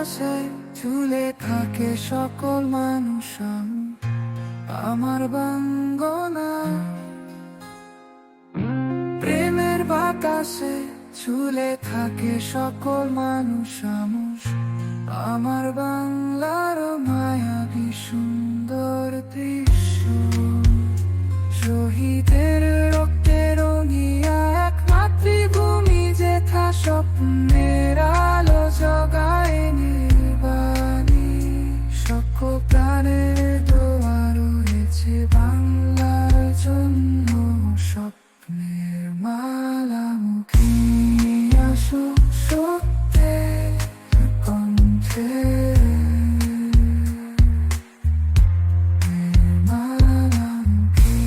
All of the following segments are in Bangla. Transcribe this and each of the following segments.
বাতাসে ঝুলে থাকে সকল মানুষ, আমার বাঙ্গনা। প্রেমের বাতাসে ঝুলে থাকে সকল মানুষ, আমার বাংলার মায়াবী সুন্দর দৃশ্য। শহীদের রক্তে রঙিয়া এক মাতৃভূমি, যেথা স্বপ্নের আলো জগায় নির্বাণী। সকল প্রাণের দোয়া রয়েছে বাংলার জন্য, স্বপ্নের মালা মুখে আসো সত্যের কণ্ঠে। মালা মুখে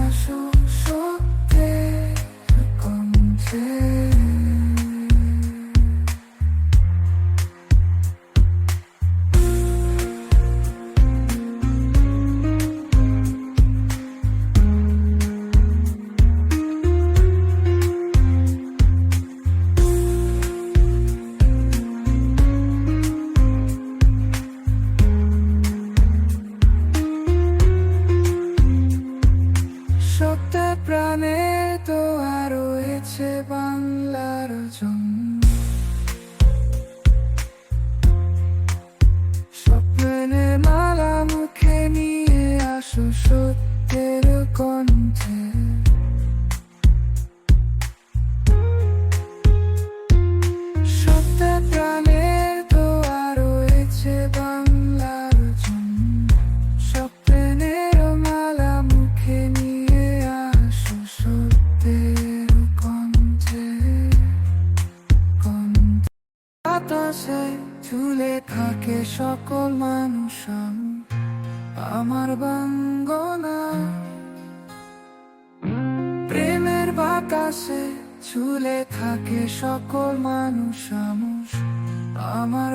আসো সত্যের কণ্ঠে। সত্য প্রাণে দোয়া রয়েছে বাংলার জন্য, স্বপ্নের মালা মুখে নিয়ে আসো সত্যের কণ্ঠে। সত্য প্রাণে দোয়া রয়েছে বাংলার জন্য, স্বপ্নের মালা মুখে নিয়ে আসো সত্যের কণ্ঠে। বাতাসে ঝুলে থাকে সকল মানুষ, আমার বাঙ্গনা। প্রেমের বাতাসে ঝুলে থাকে সকল মানুষ, আমার